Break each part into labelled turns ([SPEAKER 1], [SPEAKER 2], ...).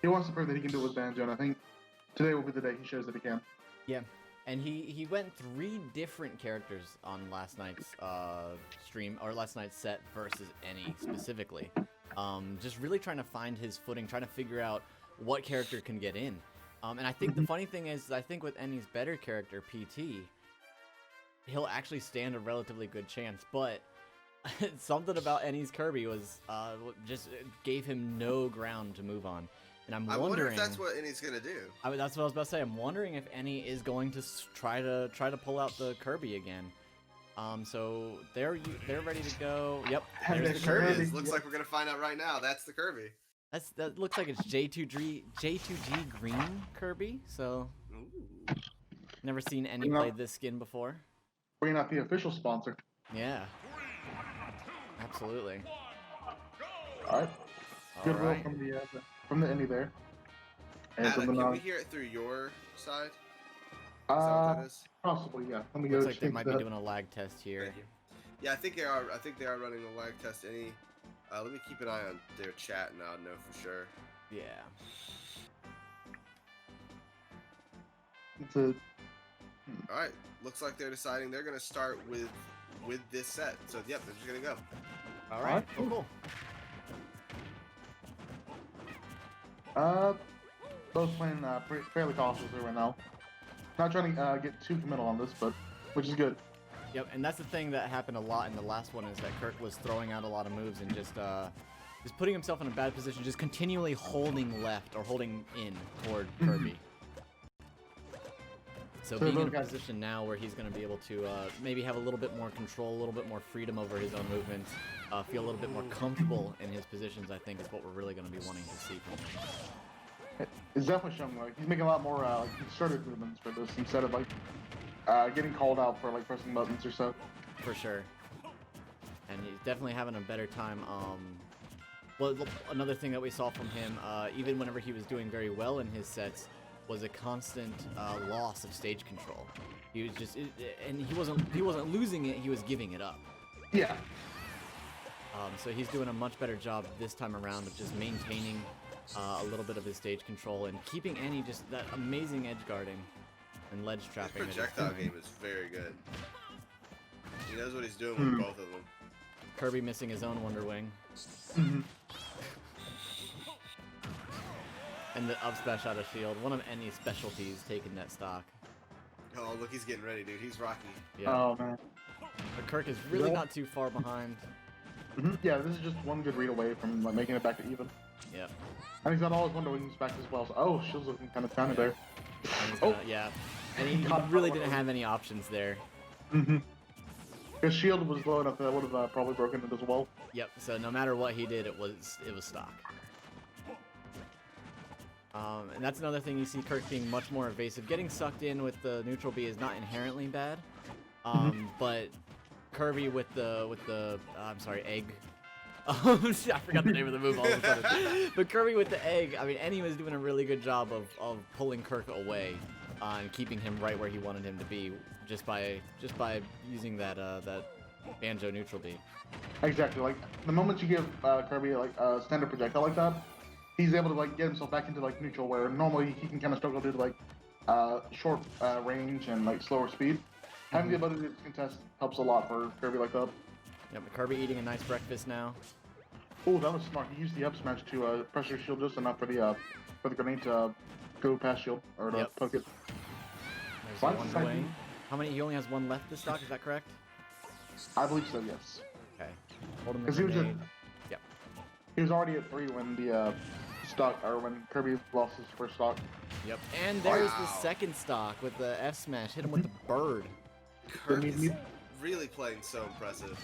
[SPEAKER 1] He wants to prove that he can do it with Banjo, and I think today will be the day he shows that he can.
[SPEAKER 2] Yeah, and he went 3 different characters on last night's stream, or last night's set versus Eni specifically. Just really trying to find his footing, trying to figure out what character can get in. And I think the funny thing is, I think with Eni's better character, PT, he'll actually stand a relatively good chance, but something about Eni's Kirby was just gave him no ground to move on. And I'm wondering.
[SPEAKER 3] I wonder if that's what Eni's gonna do.
[SPEAKER 2] That's what I was about to say. I'm wondering if Eni is going to try to pull out the Kirby again. So they're ready to go. Yep, there's the Kirby.
[SPEAKER 3] Looks like we're gonna find out right now. That's the Kirby.
[SPEAKER 2] That looks like it's J2G Green Kirby. So
[SPEAKER 3] Ooh.
[SPEAKER 2] never seen Eni play this skin before.
[SPEAKER 1] Bringing out the official sponsor.
[SPEAKER 2] Yeah, absolutely.
[SPEAKER 1] All right. Goodwill from the Eni there. And
[SPEAKER 3] Adam, can we hear it through your side? Is that what that is?
[SPEAKER 1] Possibly, yeah. Let me
[SPEAKER 2] Looks
[SPEAKER 1] go
[SPEAKER 2] like they might be doing a lag test here.
[SPEAKER 3] Thank you. Yeah, I think they are. I think they are running a lag test. Let me keep an eye on their chat, and I'll know for sure.
[SPEAKER 2] Yeah.
[SPEAKER 1] It's a...
[SPEAKER 3] All right. Looks like they're deciding they're gonna start with this set. So yep, they're just gonna go.
[SPEAKER 2] All right. Cool.
[SPEAKER 1] Both playing fairly cautiously right now. Not trying to get too committal on this, but which is good.
[SPEAKER 2] Yep, and that's the thing that happened a lot in the last one, is that Kirk was throwing out a lot of moves and just putting himself in a bad position, just continually holding left or holding in toward Kirby. So being in a position now where he's going to be able to maybe have a little bit more control, a little bit more freedom over his own movements, feel a little bit more comfortable in his positions, I think is what we're really going to be wanting to see from him.
[SPEAKER 1] It's definitely showing, like, he's making a lot more concerted movements for this instead of like getting called out for like pressing buttons or so.
[SPEAKER 2] For sure. And he's definitely having a better time. Well, another thing that we saw from him, even whenever he was doing very well in his sets, was a constant loss of stage control. He was just, and he wasn't losing it. He was giving it up.
[SPEAKER 1] Yeah.
[SPEAKER 2] So he's doing a much better job this time around of just maintaining a little bit of his stage control and keeping Eni just that amazing edge guarding and ledge trapping.
[SPEAKER 3] His projectile game is very good. He knows what he's doing with both of them.
[SPEAKER 2] Kirby missing his own Wonder Wing. And the up smash out of shield. One of Eni's specialties, taking that stock.
[SPEAKER 3] Oh, look, he's getting ready, dude. He's Rocky.
[SPEAKER 2] Yeah.
[SPEAKER 1] Oh, man.
[SPEAKER 2] But Kirk is really not too far behind.
[SPEAKER 1] Yeah, this is just one good read away from like, making it back to even.
[SPEAKER 2] Yep.
[SPEAKER 1] And he's got all his Wonder Wings back as well. So, oh, Shield's looking kind of tiny there.
[SPEAKER 2] Yeah. And he really didn't have any options there.
[SPEAKER 1] His shield was low enough that would have probably broken it as well.
[SPEAKER 2] Yep. So no matter what he did, it was stock. And that's another thing you see Kirk being much more evasive. Getting sucked in with the neutral B is not inherently bad. But Kirby with the I'm sorry, egg. I forgot the name of the move all of a sudden. But Kirby with the egg, I mean, Eni was doing a really good job of pulling Kirk away and keeping him right where he wanted him to be, just by using that Banjo neutral B.
[SPEAKER 1] Exactly. Like the moment you give Kirby like a standard projectile like that, he's able to like get himself back into like neutral, where normally he can kind of struggle due to like short range and like slower speed. Having the ability to contest helps a lot for Kirby like that.
[SPEAKER 2] Yep, Kirby eating a nice breakfast now.
[SPEAKER 1] Oh, that was smart. He used the up smash to pressure shield just enough for the grenade to go past shield or to poke it.
[SPEAKER 2] There's the Wonder Wing. How many? He only has one left this stock. Is that correct?
[SPEAKER 1] I believe so. Yes.
[SPEAKER 2] Okay. Holding the
[SPEAKER 1] Because
[SPEAKER 2] grenade.
[SPEAKER 1] he was already at 3 when the stock, or when Kirby lost his first stock.
[SPEAKER 2] Yep. And there's the second stock with the F smash. Hit him with the bird.
[SPEAKER 3] Kirk is really playing so impressive.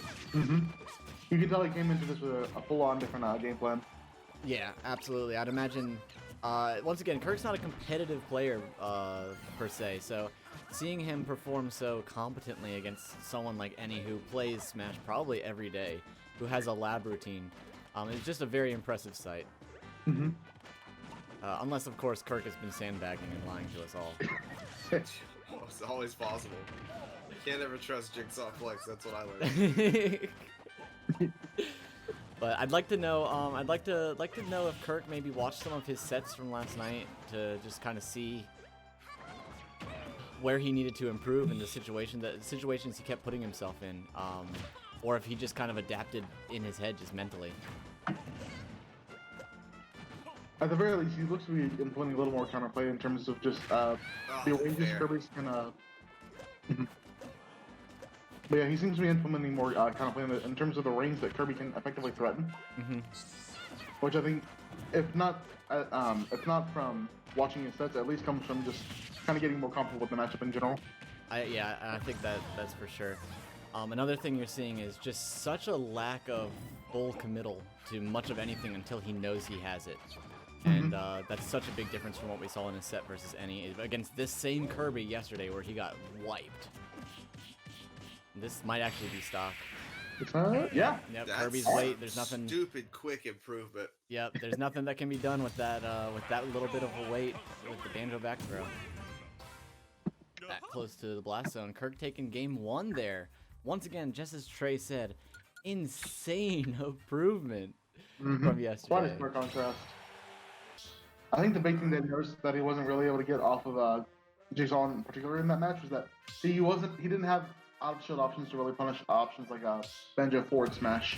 [SPEAKER 1] You can tell he came into this with a full-on different game plan.
[SPEAKER 2] Yeah, absolutely. I'd imagine. Once again, Kirk's not a competitive player per se, so seeing him perform so competently against someone like Eni who plays Smash probably every day, who has a lab routine, is just a very impressive sight. Unless, of course, Kirk has been sandbagging and lying to us all.
[SPEAKER 3] It's always possible. Can't ever trust JigsawFlex. That's what I learned.
[SPEAKER 2] But I'd like to know. I'd like to know if Kirk maybe watched some of his sets from last night to just kind of see where he needed to improve in the situations he kept putting himself in, or if he just kind of adapted in his head just mentally.
[SPEAKER 1] At the very least, he looks to be implementing a little more counterplay in terms of just the ranges Kirby's kind of. But yeah, he seems to be implementing more counterplay in terms of the range that Kirby can effectively threaten. Which I think, if not from watching his sets, at least comes from just kind of getting more comfortable with the matchup in general.
[SPEAKER 2] Yeah, I think that's for sure. Another thing you're seeing is just such a lack of full committal to much of anything until he knows he has it. And that's such a big difference from what we saw in his set versus Eni against this same Kirby yesterday where he got wiped. This might actually be stock.
[SPEAKER 1] Yeah.
[SPEAKER 2] Yep,
[SPEAKER 3] That's
[SPEAKER 2] Kirby's weight, there's nothing...
[SPEAKER 3] Stupid quick improvement.
[SPEAKER 2] Yep, there's nothing that can be done with that little bit of a weight with the Banjo back throw. That close to the blast zone. Kirk taking game 1 there. Once again, just as Trey said, insane improvement from yesterday.
[SPEAKER 1] Quite a stark contrast. I think the big thing that he noticed that he wasn't really able to get off of Jigsaw in particular in that match was that he didn't have out-of-shield options to really punish options like a Banjo forward smash.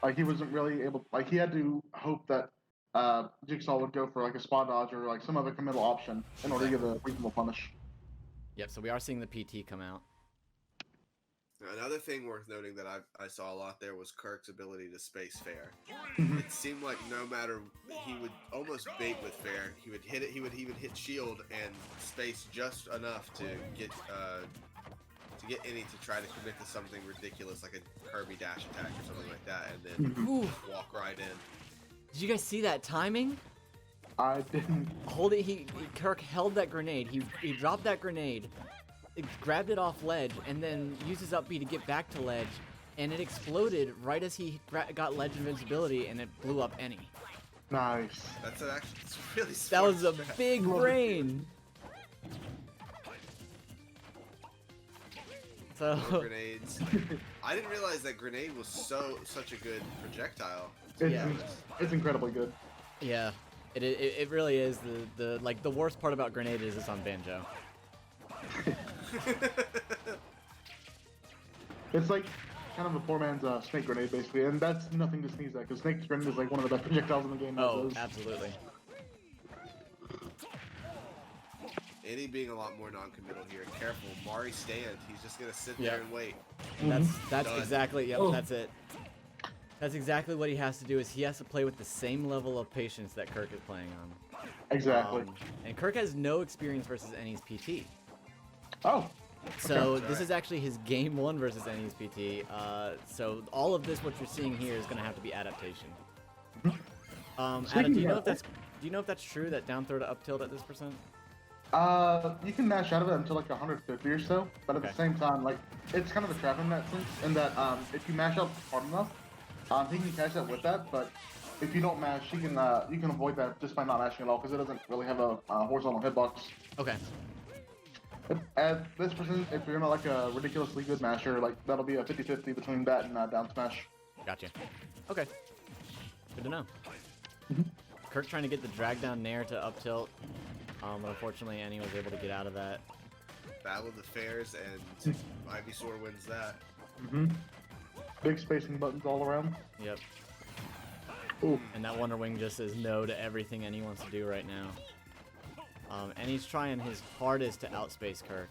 [SPEAKER 1] Like he wasn't really able, like he had to hope that Jigsaw would go for like a spot dodge or like some other committal option in order to get a reasonable punish.
[SPEAKER 2] Yep, so we are seeing the PT come out.
[SPEAKER 3] Another thing worth noting that I saw a lot there was Kirk's ability to space fair. It seemed like no matter, he would almost bait with fair. He would hit it. He would even hit shield and space just enough to get Eni to try to commit to something ridiculous like a Kirby dash attack or something like that, and then walk right in.
[SPEAKER 2] Did you guys see that timing?
[SPEAKER 1] I didn't.
[SPEAKER 2] Hold it. Kirk held that grenade. He dropped that grenade. It grabbed it off ledge and then used his up B to get back to ledge, and it exploded right as he got ledge invincibility, and it blew up Eni.
[SPEAKER 1] Nice.
[SPEAKER 3] That's really smart.
[SPEAKER 2] That was a big brain. So
[SPEAKER 3] Grenades. I didn't realize that grenade was such a good projectile.
[SPEAKER 1] It's incredibly good.
[SPEAKER 2] Yeah, it really is. The worst part about grenade is it's on Banjo.
[SPEAKER 1] It's like kind of a poor man's snake grenade, basically, and that's nothing to sneeze at, because snake's grenade is like one of the best projectiles in the game.
[SPEAKER 2] Oh, absolutely.
[SPEAKER 3] Eni being a lot more non-committal here. Careful, Mari stand. He's just gonna sit there and wait.
[SPEAKER 2] That's exactly. Yep, that's it. That's exactly what he has to do. Is he has to play with the same level of patience that Kirk is playing on.
[SPEAKER 1] Exactly.
[SPEAKER 2] And Kirk has no experience versus Eni's PT.
[SPEAKER 1] Oh.
[SPEAKER 2] So this is actually his game 1 versus Eni's PT. So all of this, what you're seeing here, is going to have to be adaptation. Adam, do you know if that's true, that down throw to up tilt at this percent?
[SPEAKER 1] You can mash out of it until like 150 or so, but at the same time, like it's kind of a trap in that sense. In that if you mash out hard enough, he can catch that with that. But if you don't mash, you can avoid that just by not mashing at all, because it doesn't really have a horizontal hitbox. Okay. At this percent, if you're not like a ridiculously good masher, like that'll be a 50-50 between that and down smash.
[SPEAKER 2] Gotcha. Okay. Good to know. Kirk trying to get the drag down nair to up tilt. But unfortunately, Eni was able to get out of that.
[SPEAKER 3] Battle of the Fairs, and Ivysaur wins that.
[SPEAKER 1] Big spacing buttons all around.
[SPEAKER 2] Yep. Ooh. And that Wonder Wing just says no to everything Eni wants to do right now. And he's trying his hardest to outspace Kirk.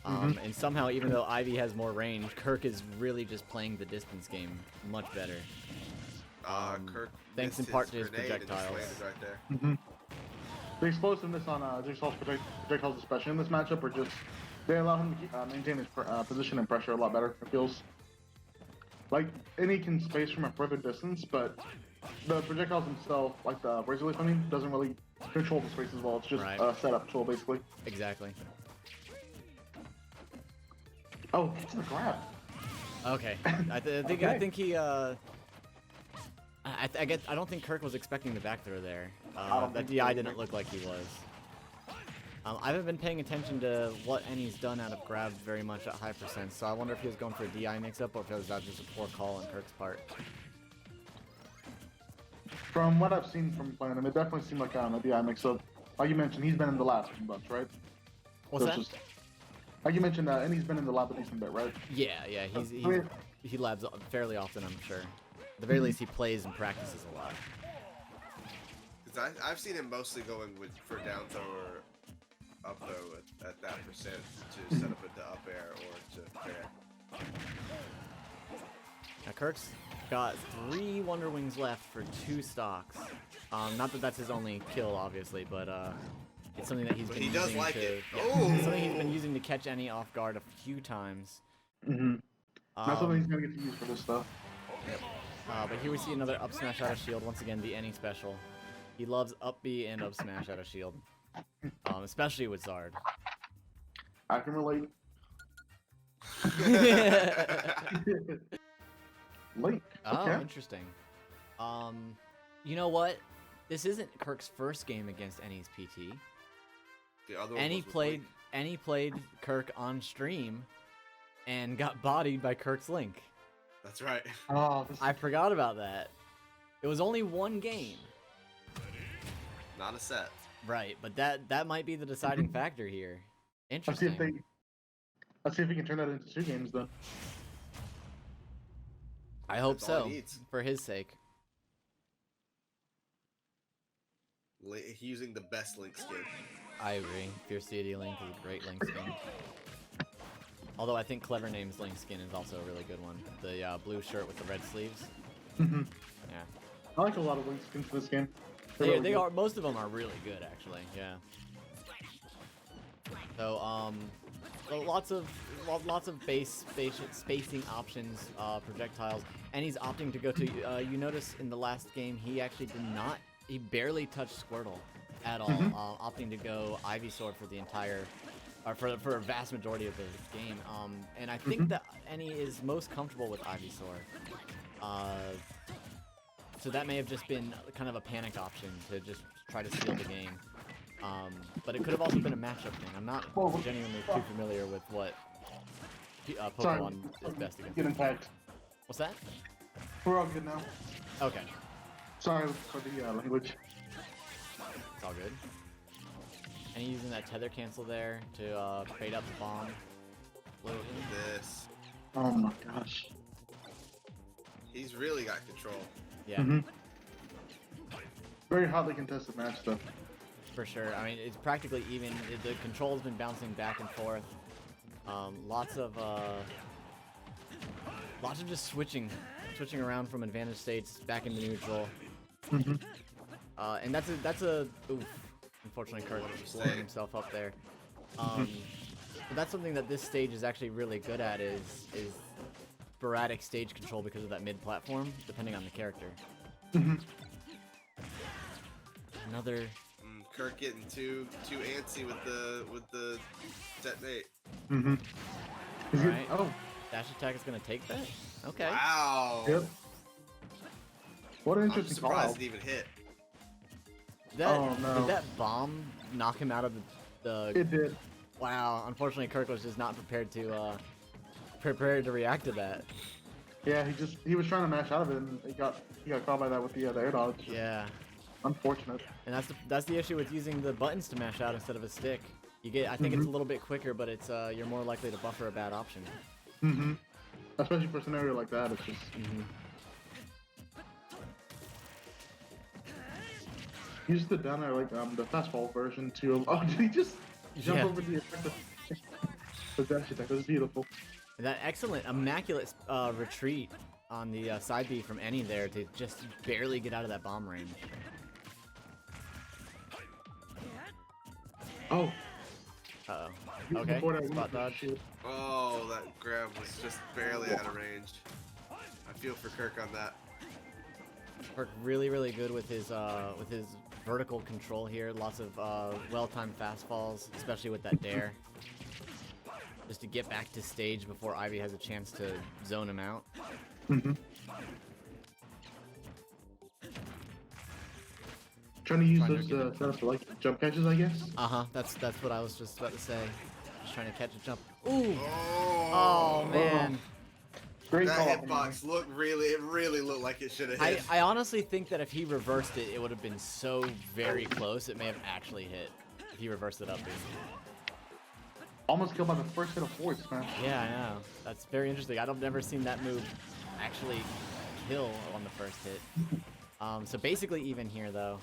[SPEAKER 2] And somehow, even though Ivy has more range, Kirk is really just playing the distance game much better.
[SPEAKER 3] Kirk
[SPEAKER 2] thanks in part to his projectiles.
[SPEAKER 3] Right there.
[SPEAKER 1] The explosiveness on Jigsaw's projectiles, especially in this matchup, are just, they allow him to maintain his position and pressure a lot better, it feels. Like, Eni can space from a further distance, but the projectiles themselves, like the Razor Leaf, doesn't really control the space as well. It's just a setup tool, basically.
[SPEAKER 2] Exactly.
[SPEAKER 1] Oh, get to the grab.
[SPEAKER 2] Okay. I think he, I don't think Kirk was expecting the back throw there. That DI didn't look like he was. I haven't been paying attention to what Eni's done out of grab very much at high percent, so I wonder if he was going for a DI mix-up or if it was just a poor call on Kirk's part.
[SPEAKER 1] From what I've seen from playing him, it definitely seemed like a DI mix. So, like you mentioned, he's been in the lab a bunch, right?
[SPEAKER 2] What's
[SPEAKER 1] So
[SPEAKER 2] that?
[SPEAKER 1] it's just, like you mentioned, and he's been in the lab a decent bit, right?
[SPEAKER 2] Yeah, he labs fairly often, I'm sure. At the very least, he plays and practices a lot.
[SPEAKER 3] Because I've seen him mostly going for down throw or up throw at that percent to set up into up air or to fair.
[SPEAKER 2] Now Kirk's got 3 Wonder Wings left for 2 stocks. Not that that's his only kill, obviously, but it's something that he's been using
[SPEAKER 3] does like
[SPEAKER 2] to.
[SPEAKER 3] it.
[SPEAKER 2] Yeah,
[SPEAKER 3] Oh!
[SPEAKER 2] it's something he's been using to catch Eni off guard a few times.
[SPEAKER 1] Mm-hmm. That's something he's gonna get to use for this stuff.
[SPEAKER 2] But here we see another up smash out of shield. Once again, the Eni special. He loves up B and up smash out of shield, especially with Zard.
[SPEAKER 1] I can relate. Link.
[SPEAKER 2] Oh,
[SPEAKER 1] Okay.
[SPEAKER 2] interesting. You know what? This isn't Kirk's first game against Eni's PT.
[SPEAKER 3] The other one was with Link.
[SPEAKER 2] Eni played Kirk on stream and got bodied by Kirk's Link.
[SPEAKER 3] That's right.
[SPEAKER 1] Oh,
[SPEAKER 2] I forgot about that. It was only 1 game.
[SPEAKER 3] Not a set.
[SPEAKER 2] Right, but that might be the deciding factor here.
[SPEAKER 1] let's see
[SPEAKER 2] Interesting.
[SPEAKER 1] if we can turn that into 2 games then.
[SPEAKER 2] I hope
[SPEAKER 3] That's all
[SPEAKER 2] so,
[SPEAKER 3] he needs.
[SPEAKER 2] for his sake.
[SPEAKER 3] Using the best Link skin.
[SPEAKER 2] I agree. Fierce Deity Link is a great Link skin. Although I think Clever Name's Link skin is also a really good one. The blue shirt with the red sleeves.
[SPEAKER 1] Mm-hmm.
[SPEAKER 2] Yeah.
[SPEAKER 1] I like a lot of Link skins for this game.
[SPEAKER 2] They are. Most of them are really good, actually. Yeah. So lots of spacing options, projectiles, and he's opting to go to. You notice in the last game he actually did not. He barely touched Squirtle at all, opting to go Ivysaur for the entire, or for a vast majority of the game. And I think that Eni is most comfortable with Ivysaur. So that may have just been kind of a panic option to just try to steal the game. But it could have also been a matchup thing. I'm not genuinely too familiar with what Pokemon is best against.
[SPEAKER 1] Getting tagged.
[SPEAKER 2] What's that?
[SPEAKER 1] We're all good now.
[SPEAKER 2] Okay,
[SPEAKER 1] Sorry for the language.
[SPEAKER 2] it's all good. And he's using that tether cancel there to bait up the bomb.
[SPEAKER 3] Look at this.
[SPEAKER 1] Oh my gosh.
[SPEAKER 3] He's really got control.
[SPEAKER 2] Yeah,
[SPEAKER 1] Very hotly contested match though.
[SPEAKER 2] for sure. I mean, it's practically even. The control's been bouncing back and forth. Lots of just switching around from advantage states back into neutral. And that's a oof. Unfortunately, Kirk just blowing himself up there. But that's something that this stage is actually really good at is sporadic stage control because of that mid platform, depending on the character. Another.
[SPEAKER 3] Kirk getting too antsy with the detonate.
[SPEAKER 2] Alright.
[SPEAKER 1] Oh.
[SPEAKER 2] Dash attack is gonna take that? Okay.
[SPEAKER 3] Wow.
[SPEAKER 1] Yep. What an
[SPEAKER 3] I'm
[SPEAKER 1] interesting
[SPEAKER 3] surprised
[SPEAKER 1] call.
[SPEAKER 3] it even hit.
[SPEAKER 1] Oh, no.
[SPEAKER 2] Did that bomb knock him out of the
[SPEAKER 1] It did.
[SPEAKER 2] Wow, unfortunately Kirk was just not prepared to react to that.
[SPEAKER 1] Yeah, he was trying to mash out of it and he got caught by that with the air dodge.
[SPEAKER 2] Yeah.
[SPEAKER 1] Unfortunate.
[SPEAKER 2] And that's the issue with using the buttons to mash out instead of a stick. I think it's a little bit quicker, but it's you're more likely to buffer a bad option.
[SPEAKER 1] Especially for a scenario like that, it's just use the down air like the fastball version to did he just jump over the effective the dash attack? That was beautiful.
[SPEAKER 2] And that excellent, immaculate retreat on the side B from Eni there to just barely get out of that bomb range.
[SPEAKER 1] Oh.
[SPEAKER 2] Uh-oh. Okay,
[SPEAKER 1] Before that
[SPEAKER 2] spot dodge.
[SPEAKER 1] shit.
[SPEAKER 3] Oh, that grab was just barely out of range. I feel for Kirk on that.
[SPEAKER 2] Kirk really, really good with his vertical control here. Lots of well-timed fastballs, especially with that dare. Just to get back to stage before Ivy has a chance to zone him out.
[SPEAKER 1] Trying to use those setups for like jump catches, I guess.
[SPEAKER 2] That's what I was just about to say. Just trying to catch a jump. Ooh!
[SPEAKER 3] Oh,
[SPEAKER 2] Oh man!
[SPEAKER 1] Great
[SPEAKER 3] That
[SPEAKER 1] call.
[SPEAKER 3] hitbox it really looked like it should have hit.
[SPEAKER 2] I honestly think that if he reversed it, it would have been so very close. It may have actually hit if he reversed it up.
[SPEAKER 1] Almost killed by the first hit of force, man.
[SPEAKER 2] Yeah, I know. That's very interesting. I've never seen that move actually kill on the first hit. So basically even here, though.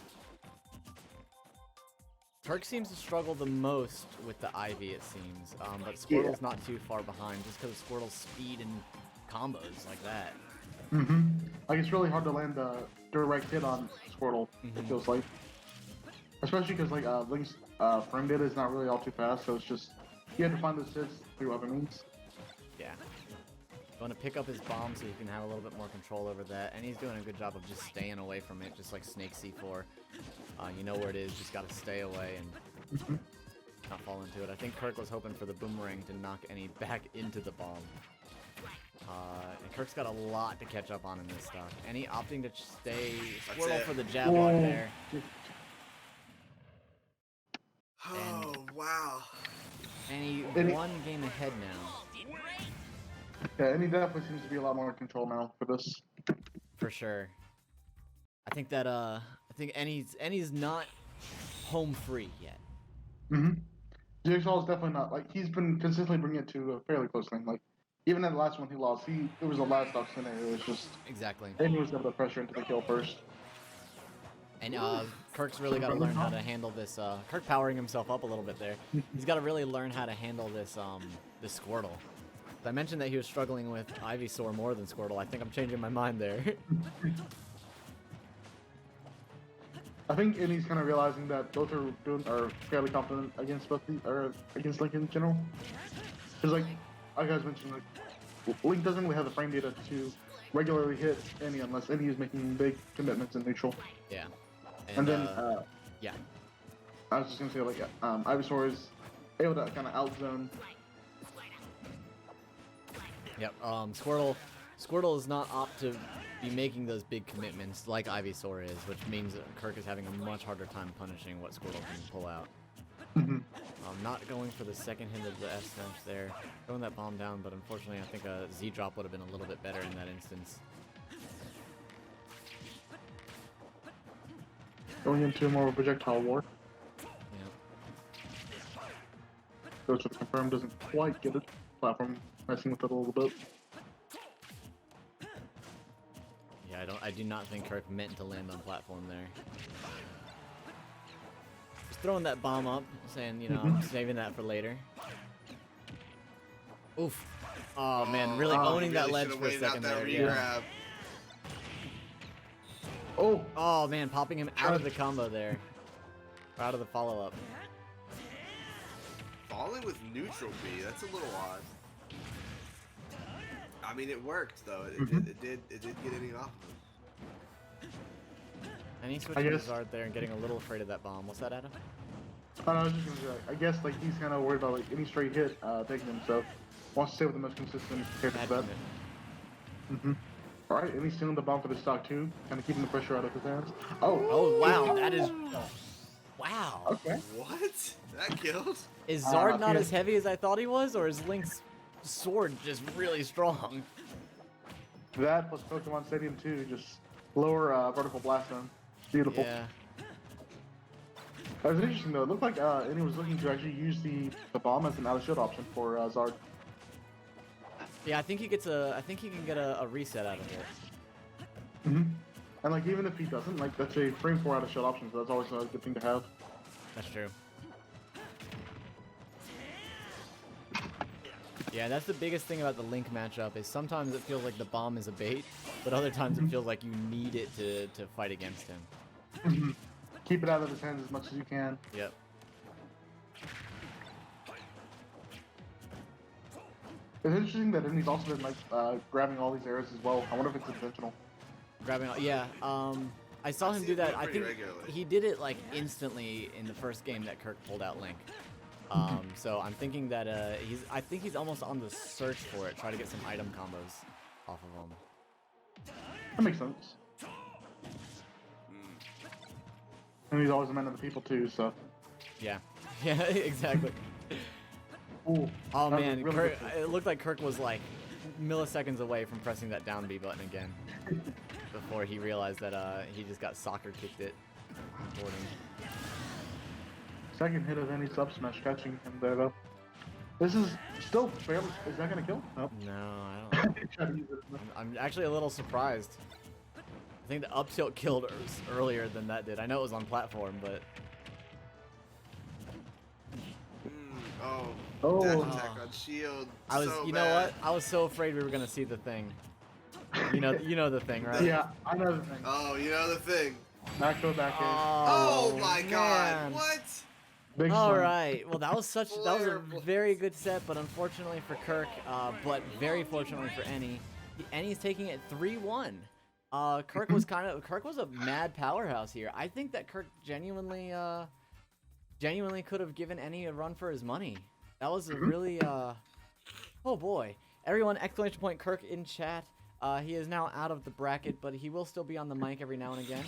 [SPEAKER 2] Kirk seems to struggle the most with the Ivy, it seems. But Squirtle's not too far behind, just because of Squirtle's speed and combos like that.
[SPEAKER 1] Like, it's really hard to land a direct hit on Squirtle, it feels like. Especially because, like, Link's frame data is not really all too fast, so it's just, you have to find those hits through other means.
[SPEAKER 2] Yeah. You want to pick up his bomb so you can have a little bit more control over that, and he's doing a good job of just staying away from it, just like Snake C4. You know where it is, just gotta stay away and not fall into it. I think Kirk was hoping for the boomerang to knock Eni back into the bomb. And Kirk's got a lot to catch up on in this stuff. Eni opting to stay Squirtle for the jab block there.
[SPEAKER 3] Oh, wow.
[SPEAKER 2] Eni one game ahead now.
[SPEAKER 1] Yeah, Eni definitely seems to be a lot more in control now for this.
[SPEAKER 2] For sure. I think that I think Eni's not home free yet.
[SPEAKER 1] Jigsaw is definitely not, like, he's been consistently bringing it to a fairly close thing. Like, even in the last one he lost, it was a last stock scenario. It was just
[SPEAKER 2] exactly.
[SPEAKER 1] Eni was able to pressure into the kill first.
[SPEAKER 2] And Kirk's really got to learn how to handle this. Kirk powering himself up a little bit there. He's got to really learn how to handle this this Squirtle. I mentioned that he was struggling with Ivysaur more than Squirtle. I think I'm changing my mind there.
[SPEAKER 1] I think Eni's kind of realizing that both are fairly confident against against Link in general. Because like I guys mentioned, like Link doesn't really have the frame data to regularly hit Eni unless Eni is making big commitments in neutral.
[SPEAKER 2] Yeah.
[SPEAKER 1] And then
[SPEAKER 2] yeah.
[SPEAKER 1] I was just gonna say like Ivysaur is able to kind of outzone.
[SPEAKER 2] Yep. Squirtle is not opt to be making those big commitments like Ivysaur is, which means that Kirk is having a much harder time punishing what Squirtle can pull out. Not going for the second hit of the S smash there, throwing that bomb down, but unfortunately I think a Z drop would have been a little bit better in that instance.
[SPEAKER 1] Going into more of a projectile war.
[SPEAKER 2] Yeah.
[SPEAKER 1] Goes with confirm, doesn't quite get it. Platform messing with it a little bit.
[SPEAKER 2] Yeah, I do not think Kirk meant to land on platform there. Just throwing that bomb up, saying, you know, I'm saving that for later. Oof. Oh man, really owning that ledge for a second there. Yeah. Oh man, popping him out of the combo there. Or out of the follow-up.
[SPEAKER 3] Falling with neutral B, that's a little odd. I mean, it worked though. It did get any off of him.
[SPEAKER 2] And he's switching to Zard there and getting a little afraid of that bomb. What's that, Adam?
[SPEAKER 1] Oh, no, I was just gonna say, like, I guess like he's kind of worried about like any straight hit taking him, so wants to stay with the most consistent character for that. All right, and he's stealing the bomb for the stock too, kind of keeping the pressure out of his hands.
[SPEAKER 2] Oh wow, that is wow.
[SPEAKER 1] Okay.
[SPEAKER 3] What? That killed?
[SPEAKER 2] Is Zard not as heavy as I thought he was, or is Link's sword just really strong?
[SPEAKER 1] That plus Pokemon Stadium 2, just lower vertical blast zone. Beautiful.
[SPEAKER 2] Yeah.
[SPEAKER 1] That was interesting though. It looked like Eni was looking to actually use the bomb as an out of shield option for Zard.
[SPEAKER 2] Yeah, I think he gets I think he can get a reset out of it.
[SPEAKER 1] And like even if he doesn't, like that's a frame 4 out of shield option, so that's always a good thing to have.
[SPEAKER 2] That's true. Yeah, that's the biggest thing about the Link matchup is sometimes it feels like the bomb is a bait, but other times it feels like you need it to fight against him.
[SPEAKER 1] Keep it out of his hands as much as you can.
[SPEAKER 2] Yep.
[SPEAKER 1] It's interesting that Eni's also been like grabbing all these arrows as well. I wonder if it's intentional.
[SPEAKER 2] Grabbing all, yeah. I saw him do that. I think
[SPEAKER 3] regularly.
[SPEAKER 2] he did it like instantly in the first game that Kirk pulled out Link. So I'm thinking that I think he's almost on the search for it, try to get some item combos off of him.
[SPEAKER 1] That makes sense. And he's always a man of the people too, so.
[SPEAKER 2] Yeah. Yeah, exactly.
[SPEAKER 1] Ooh,
[SPEAKER 2] Oh
[SPEAKER 1] that was
[SPEAKER 2] man,
[SPEAKER 1] really
[SPEAKER 2] Kirk,
[SPEAKER 1] good.
[SPEAKER 2] it looked like Kirk was like milliseconds away from pressing that down B button again before he realized that he just got soccer kicked it toward him.
[SPEAKER 1] Second hit of any sub smash catching him there though. This is still fairly. Is that gonna kill? Nope.
[SPEAKER 2] No, I don't.
[SPEAKER 1] Try to use it.
[SPEAKER 2] I'm actually a little surprised. I think the up tilt killed earlier than that did. I know it was on platform, but
[SPEAKER 3] Oh, dash attack on shield.
[SPEAKER 2] I was,
[SPEAKER 3] so
[SPEAKER 2] you know
[SPEAKER 3] bad.
[SPEAKER 2] what? I was so afraid we were gonna see the thing. You know the thing, right?
[SPEAKER 1] Yeah, I know the thing.
[SPEAKER 3] Oh, you know the thing.
[SPEAKER 1] Back to back in.
[SPEAKER 3] Oh, my god,
[SPEAKER 2] man.
[SPEAKER 3] what?
[SPEAKER 1] Big
[SPEAKER 2] All
[SPEAKER 1] swing.
[SPEAKER 2] right. Well, that was a
[SPEAKER 3] Flare
[SPEAKER 2] very good set, but unfortunately for Kirk, but very fortunately for Eni, Eni's taking it 3-1. Kirk was a mad powerhouse here. I think that Kirk genuinely could have given Eni a run for his money. That was a really oh boy. Everyone, exclamation point Kirk in chat. He is now out of the bracket, but he will still be on the mic every now and again.